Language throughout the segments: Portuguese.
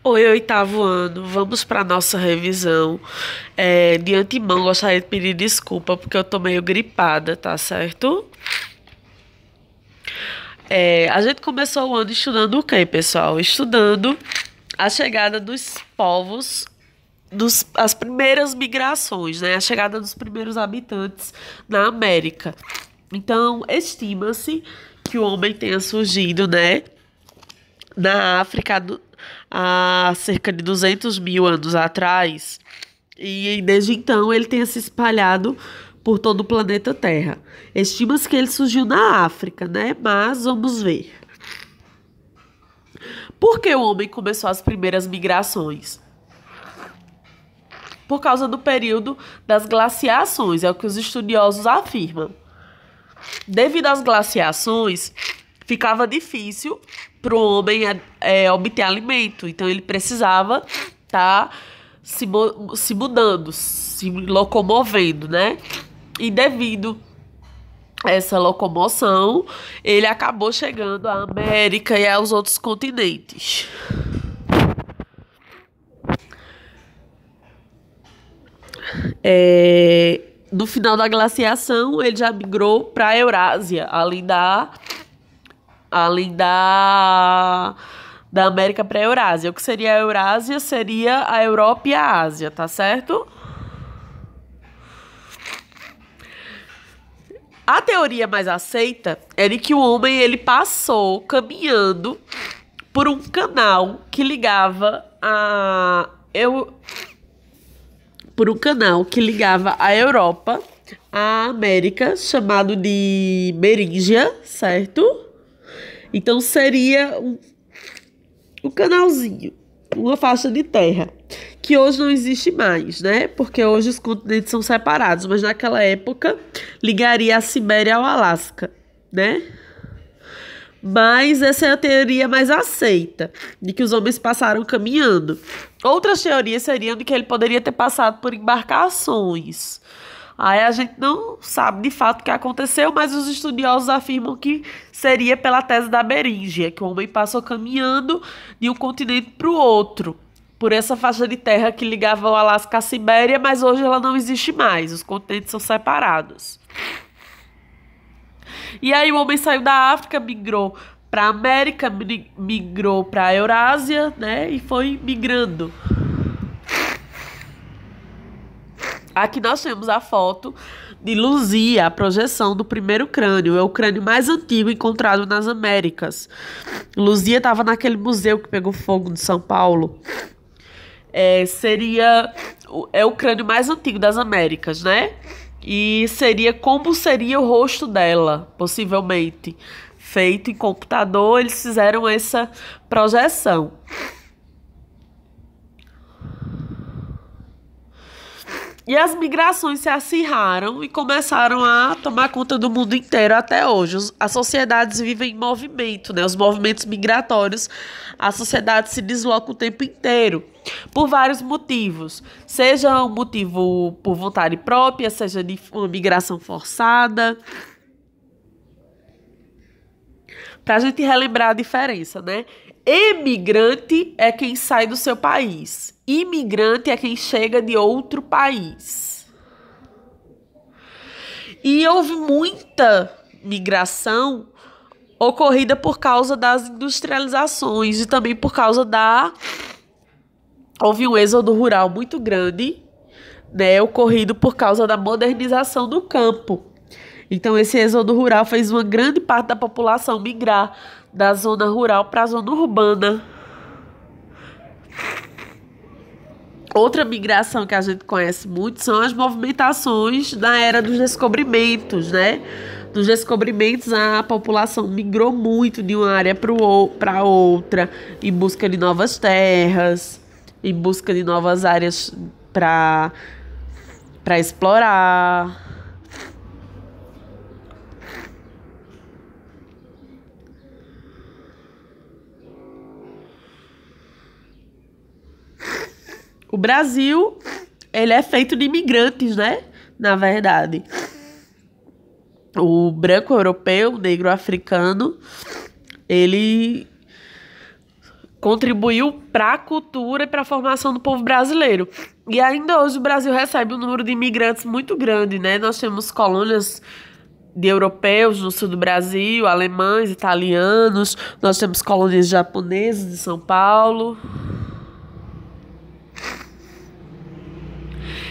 Oi, oitavo ano, vamos para nossa revisão. De antemão, gostaria de pedir desculpa porque eu tô meio gripada, tá certo? A gente começou o ano estudando o quê, pessoal? Estudando a chegada dos povos, as primeiras migrações, né? A chegada dos primeiros habitantes na América. Então, estima-se que o homem tenha surgido, né, na África há cerca de 200 mil anos atrás, e desde então ele tenha se espalhado por todo o planeta Terra. Estima-se que ele surgiu na África, né? Mas vamos ver. Por que o homem começou as primeiras migrações? Por causa do período das glaciações, é o que os estudiosos afirmam. Devido às glaciações, ficava difícil para o homem obter alimento. Então, ele precisava estar se mudando, se locomovendo, né? E devido a essa locomoção, ele acabou chegando à América e aos outros continentes. No final da glaciação, ele já migrou para a Eurásia, além da América para a Eurásia. O que seria a Eurásia seria a Europa e a Ásia, tá certo? A teoria mais aceita é de que o homem ele passou caminhando por um canal que ligava a Europa à América, chamado de Beríngia, certo? Então seria um canalzinho, uma faixa de terra, que hoje não existe mais, né? Porque hoje os continentes são separados, mas naquela época ligaria a Sibéria ao Alasca, né? Mas essa é a teoria mais aceita, de que os homens passaram caminhando. Outras teorias seriam de que ele poderia ter passado por embarcações. Aí a gente não sabe de fato o que aconteceu, mas os estudiosos afirmam que seria pela tese da Beríngia, que o homem passou caminhando de um continente para o outro, por essa faixa de terra que ligava o Alasca à Sibéria, mas hoje ela não existe mais, os continentes são separados. E aí o homem saiu da África, migrou para a América, migrou para a Eurásia, né? E foi migrando. Aqui nós temos a foto de Luzia, a projeção do primeiro crânio. É o crânio mais antigo encontrado nas Américas. Luzia estava naquele museu que pegou fogo de São Paulo. É o crânio mais antigo das Américas, né? E seria como seria o rosto dela, possivelmente. Feito em computador, eles fizeram essa projeção. E as migrações se acirraram e começaram a tomar conta do mundo inteiro até hoje. As sociedades vivem em movimento, né? Os movimentos migratórios, a sociedade se desloca o tempo inteiro, por vários motivos. Seja um motivo por vontade própria, seja de uma migração forçada. Para a gente relembrar a diferença, né? Emigrante é quem sai do seu país. Imigrante é quem chega de outro país. E houve muita migração ocorrida por causa das industrializações e também por causa houve um êxodo rural muito grande, né, ocorrido por causa da modernização do campo. Então, esse êxodo rural fez uma grande parte da população migrar da zona rural para a zona urbana. Outra migração que a gente conhece muito são as movimentações da era dos descobrimentos, né? Dos descobrimentos, a população migrou muito de uma área para outra, em busca de novas terras, em busca de novas áreas para explorar. O Brasil, ele é feito de imigrantes, né? Na verdade. O branco europeu, o negro africano, ele contribuiu para a cultura e para a formação do povo brasileiro. E ainda hoje o Brasil recebe um número de imigrantes muito grande, né? Nós temos colônias de europeus no sul do Brasil, alemães, italianos, nós temos colônias japonesas de São Paulo.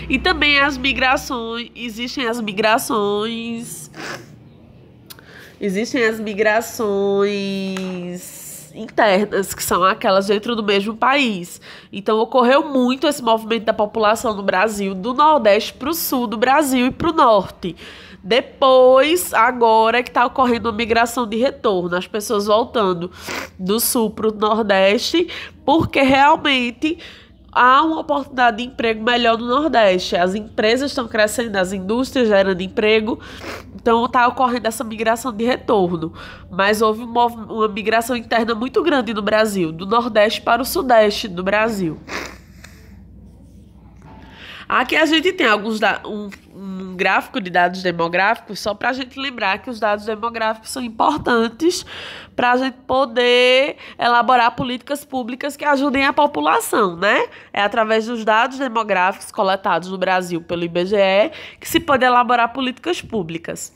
E também existem as migrações internas, que são aquelas dentro do mesmo país. Então, ocorreu muito esse movimento da população no Brasil, do Nordeste para o Sul do Brasil e para o Norte. Depois, agora é que está ocorrendo uma migração de retorno, as pessoas voltando do Sul para o Nordeste, porque realmente há uma oportunidade de emprego melhor no Nordeste. As empresas estão crescendo, as indústrias gerando emprego, então está ocorrendo essa migração de retorno. Mas houve uma migração interna muito grande no Brasil, do Nordeste para o Sudeste do Brasil. Aqui a gente tem um gráfico de dados demográficos, só para a gente lembrar que os dados demográficos são importantes para a gente poder elaborar políticas públicas que ajudem a população, né? É através dos dados demográficos coletados no Brasil pelo IBGE que se pode elaborar políticas públicas.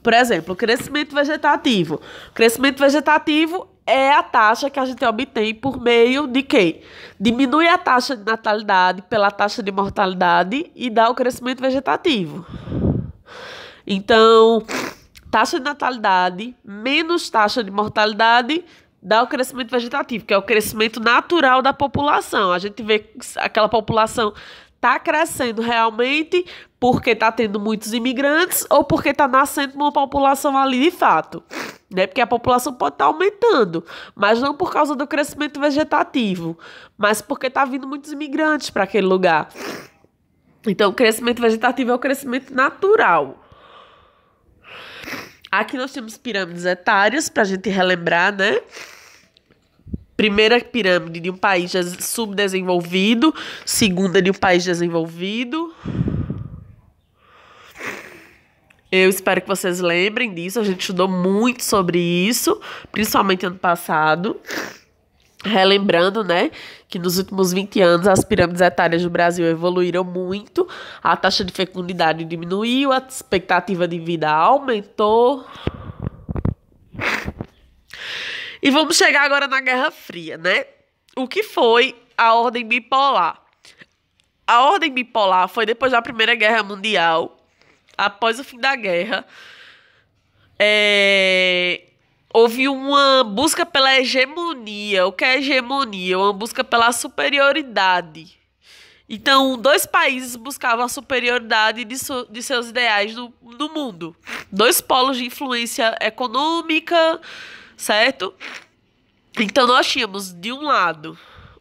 Por exemplo, o crescimento vegetativo. O crescimento vegetativo é a taxa que a gente obtém por meio de quê? Diminui a taxa de natalidade pela taxa de mortalidade e dá o crescimento vegetativo. Então, taxa de natalidade menos taxa de mortalidade dá o crescimento vegetativo, que é o crescimento natural da população. A gente vê que aquela população está crescendo realmente porque está tendo muitos imigrantes ou porque está nascendo uma população ali de fato, né? Porque a população pode estar aumentando, mas não por causa do crescimento vegetativo, mas porque está vindo muitos imigrantes para aquele lugar. Então, o crescimento vegetativo é o crescimento natural. Aqui nós temos pirâmides etárias, para a gente relembrar, né? Primeira pirâmide de um país subdesenvolvido, segunda de um país desenvolvido. Eu espero que vocês lembrem disso, a gente estudou muito sobre isso, principalmente ano passado. Relembrando, né, que nos últimos 20 anos as pirâmides etárias do Brasil evoluíram muito, a taxa de fecundidade diminuiu, a expectativa de vida aumentou. E vamos chegar agora na Guerra Fria, né? O que foi a ordem bipolar? A ordem bipolar foi depois da Primeira Guerra Mundial, após o fim da guerra, houve uma busca pela hegemonia. O que é hegemonia? Uma busca pela superioridade. Então, dois países buscavam a superioridade de seus ideais no mundo. Dois polos de influência econômica, certo? Então, nós tínhamos, de um lado,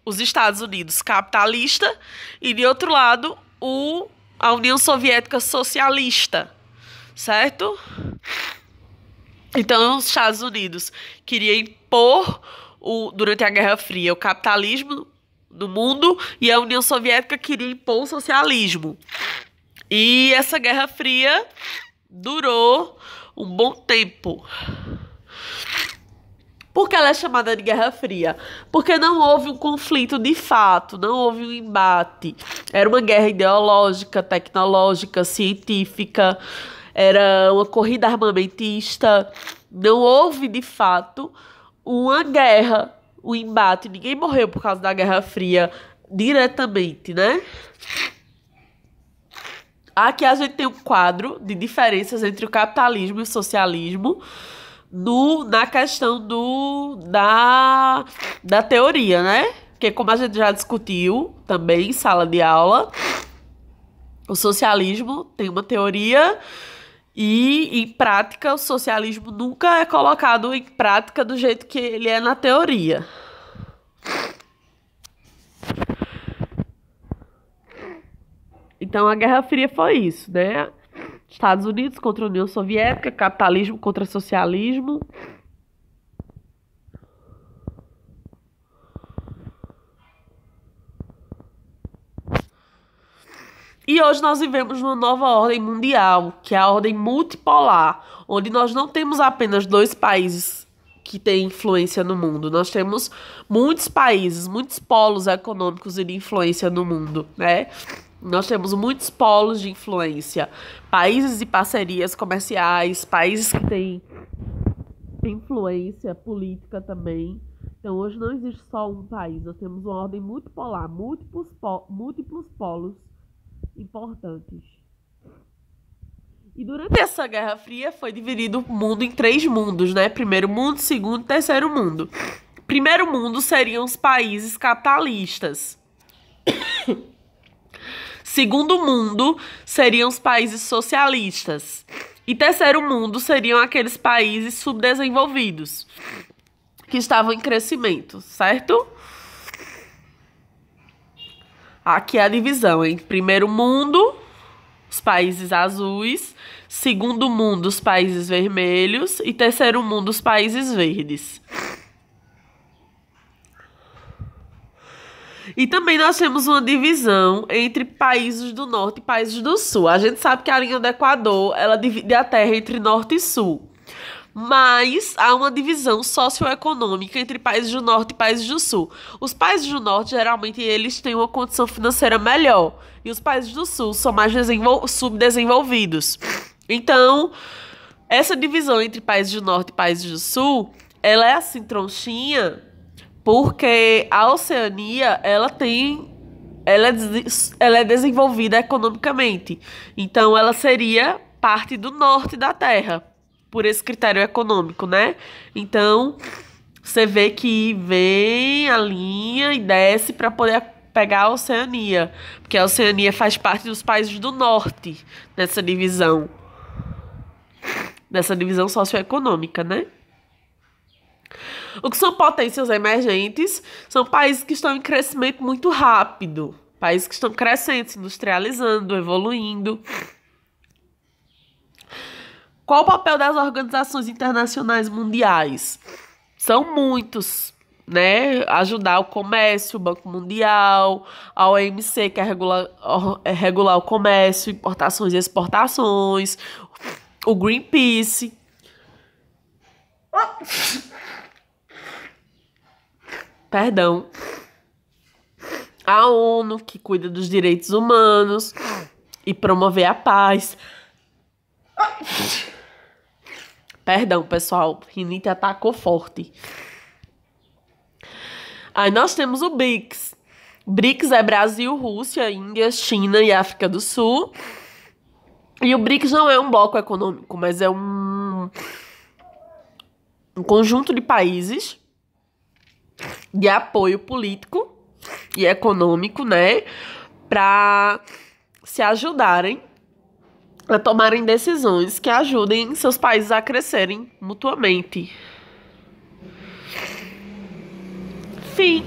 os Estados Unidos capitalista e, de outro lado, a União Soviética socialista, certo? Então, os Estados Unidos queriam impor, durante a Guerra Fria, o capitalismo no mundo e a União Soviética queria impor o socialismo. E essa Guerra Fria durou um bom tempo. Por que ela é chamada de Guerra Fria? Porque não houve um conflito de fato, não houve um embate. Era uma guerra ideológica, tecnológica, científica, era uma corrida armamentista. Não houve, de fato, uma guerra, um embate. Ninguém morreu por causa da Guerra Fria diretamente, né? Aqui a gente tem um quadro de diferenças entre o capitalismo e o socialismo na questão da teoria, né? Porque como a gente já discutiu também em sala de aula, o socialismo tem uma teoria e, em prática, o socialismo nunca é colocado em prática do jeito que ele é na teoria. Então, a Guerra Fria foi isso, né? Estados Unidos contra a União Soviética, capitalismo contra socialismo. E hoje nós vivemos numa nova ordem mundial, que é a ordem multipolar, onde nós não temos apenas dois países que tem influência no mundo. Nós temos muitos países, muitos polos econômicos e de influência no mundo, né? Nós temos muitos polos de influência, países e parcerias comerciais, países que têm influência política também. Então, hoje não existe só um país, nós temos uma ordem multipolar, múltiplos polos importantes. E durante essa Guerra Fria foi dividido o mundo em 3 mundos, né? Primeiro mundo, segundo e terceiro mundo. Primeiro mundo seriam os países capitalistas. Segundo mundo seriam os países socialistas. E terceiro mundo seriam aqueles países subdesenvolvidos, que estavam em crescimento, certo? Aqui é a divisão em primeiro mundo, os países azuis, segundo mundo, os países vermelhos e terceiro mundo, os países verdes. E também nós temos uma divisão entre países do norte e países do sul. A gente sabe que a linha do Equador, ela divide a Terra entre norte e sul. Mas há uma divisão socioeconômica entre países do norte e países do sul. Os países do norte, geralmente, eles têm uma condição financeira melhor. E os países do sul são mais subdesenvolvidos. Então, essa divisão entre países do norte e países do sul, ela é assim, tronchinha, porque a Oceania, ela é desenvolvida economicamente. Então, ela seria parte do norte da Terra, por esse critério econômico, né? Então, você vê que vem a linha e desce para poder pegar a Oceania, porque a Oceania faz parte dos países do norte nessa divisão socioeconômica, né? O que são potências emergentes? São países que estão em crescimento muito rápido, países que estão crescendo, se industrializando, evoluindo. Qual o papel das organizações internacionais mundiais? São muitos, né? Ajudar o comércio, o Banco Mundial, a OMC, que é regular o comércio, importações e exportações, o Greenpeace. Perdão. A ONU, que cuida dos direitos humanos e promover a paz. Perdão, pessoal, rinite atacou forte. Aí nós temos o BRICS. BRICS é Brasil, Rússia, Índia, China e África do Sul. E o BRICS não é um bloco econômico, mas é um conjunto de países de apoio político e econômico, né, para se ajudarem a tomarem decisões que ajudem seus países a crescerem mutuamente. Fim.